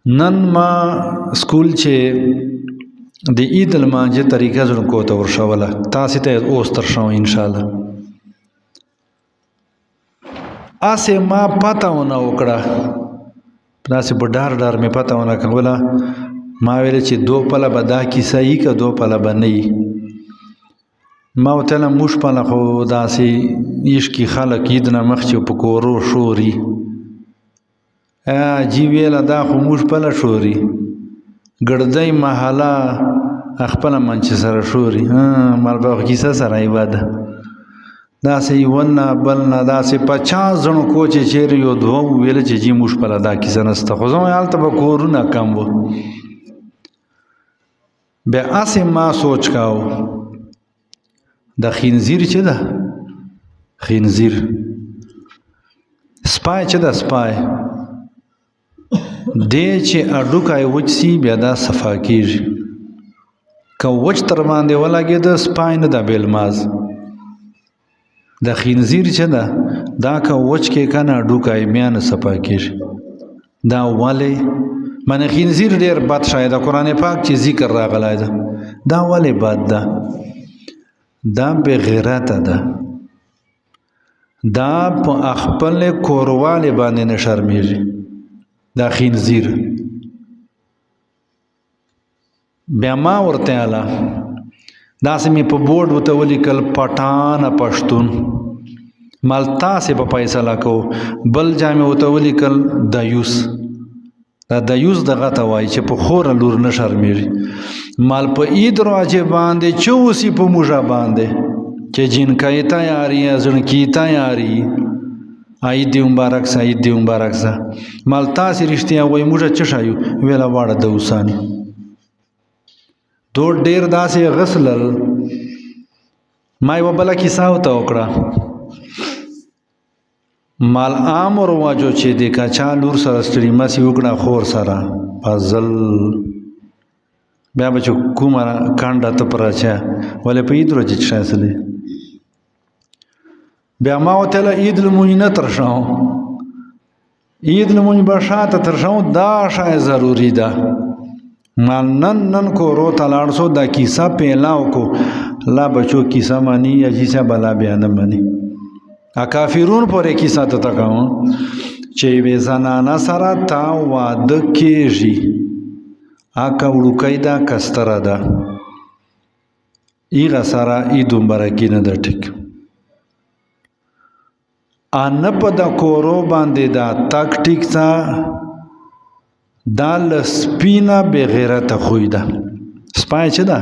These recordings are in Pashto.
نن ما سکول چې د عید المانجه طریقه زړه کو ته ورشوله تاسو ته اوس تر شو ان شاء الله اسه ما پته ونه وکړه تاسو په ډار مې پته ونه کوله ما ویل چې دو پله به دا کیسه یې که دو پله به نه یې ما وتله موږ پله خو داسې عشقي خلک عید نه مخکې په کورو شوري جی ویله دا خو موږ پله شوري ګړدی محله خپله منچ سره شوري مالبه کیسه سره یوه ده داسې یوه نه بل نه داسې 50 زڼو کو چې چیرې یو دوه وویله چې جی موږ پله دا کیسه نسته خو زما هلته به کورونه کم و بیا اسې ما سوچ کاو د خنزیر چې ده خنزیر سپای چې ده سپای دی چې اډوکای وچ سی بیا دا صفا کیږي که وچ تر باندې ولګېده سپای نه ده بیلماز د خنزیر چې ده دا که وچ کې که نه اډوکای بیا نه صفا کیږي دا ولې من خنزیر ډیر بد شاید قرآن پاک چې ذکر راغلی ده دا ولې بد ده دا بے غیرته ده دا په خپل کورواله باندې نه شرمېږي دا خنزیر بیا ما ورته اله داسې مې په بورډ ورته ولیکل پټان پښتون مالتا سے په فیصله کو بل جامع ورته ولیکل دایوس دا دایوس دغه ته وایي چې په خور لور نه شرمېږي مال په عید راځي باندې چوسی په موژه باندې چې جن کای تیاری ازن کی تیاری عید دی مبارک سه عید دی مبارک سه مال تاسو رښتیا وای موژه چشایو ویلا واړه د وسانی دو ډیر داسې غسلل ما یو بل کیسه وته وکړه مال امر واجو چې د کچا لور سره ستړي مسی وکړه خور سره فضل بیا بچو کومه کانډه ته پراچا ولې په عید ورځ چې شاسلې بیا ما وتله عید لمونځ نه ترشاو عید لمونځ به شاته ترشاو دا شای ضروری ده مال نن کو رو تلاړ سو دا کیسه پیلاو کو لا بچو کیسه مانی یا جیسه بلا بیان مانی کافرون پورې کیسه ته تکاو چې وې زنانه سره تا واده کېږي آکا وړوکی دا کستره ده ایغه سره عید مبارکي نه ده ټیک نه په د کورو باندې دا تک ټیک ته دا له سپینه بې غیرته خوی ده سپای چې ده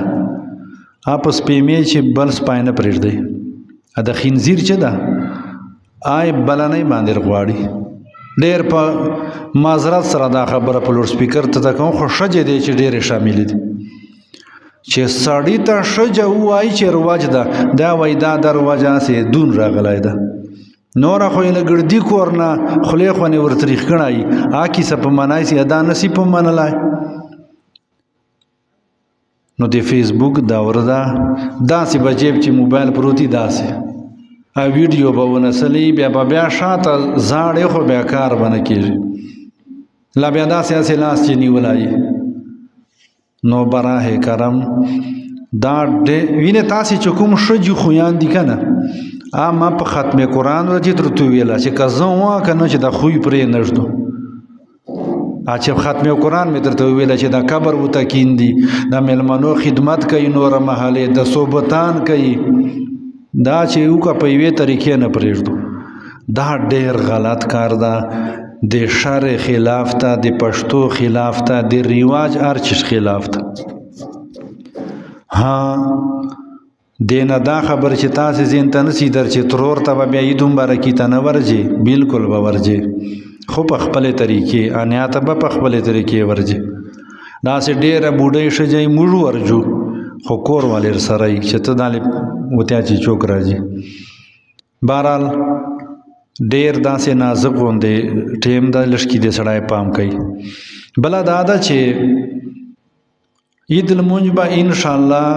په سپیمې چې بل سپای نه پرېږدی د خنزیر چې ده آی بلنۍ باندې غواړي ډېر په معذرت سره دا خبره په لوډ سپیکر ته کوم خو ښځې دی چې ډېرې شامل دي چې سړی ته ښځه ووایي چې رواج ده دا وایي دا د رواج هسې دون راغلی ده نوره خو یې له ګړدي کور نه خولې خوانې ورته ریښ کړی کیسه په منای سي دا نسی په منلی نو د فیسبوک دوره ده داسې به جیب چې موبایل پروتي داسې ویډیو به ونسلی بیا شاته زاړې خو بیا کار به نه کېږي لا بیا داسې هسې لاس چې نیولی نو براه کرم دا وینې تاسې چې کوم ښځې خویان دي که نه ما په ختم قرآن ورځې درته ویله چې که زه وه که نه چې دا خوی پرې نه ږدو چې ختم قرآن مې درته ویله چې دا قبر ورته کیندي د میلمنو خدمت کوي نوره محلې د صوبتان کوي دا چې وکړه په یوې طریقې نه پرېږدو دا ډېر غلط کار ده د شر خلاف ته د پښتو خلاف ته د رواج هر چیز خلاف ته دینه دا خبر چې تاسې ذهن ته نسي در چې ترور ته به بیا عید مبارکي ته نه ورځې بلکل به ورځې خو په خپلې طریقې انیا ته به په خپلې طریقې ورځې داسې ډېره بوډۍ ښځی موږ ورجو خو کور والر سره چې ته دالې وتیا چې چوک راځي بهرحال ډېر داسې نازک غوندې ټیم د لشکي د سړی پام کوي بله دا ده چې عید لمونځ به انشاءالله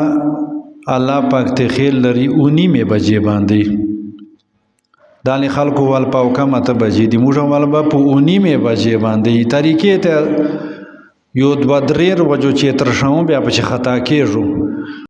الله پاک ته خیر لري 19 بجې باندې دالې خلکو ول پاو کم اته بجې دي موږ ول په 19 بجې باندې طریقې ته یو دوه درې وجو چې تر شاو بیا په خطا کېږو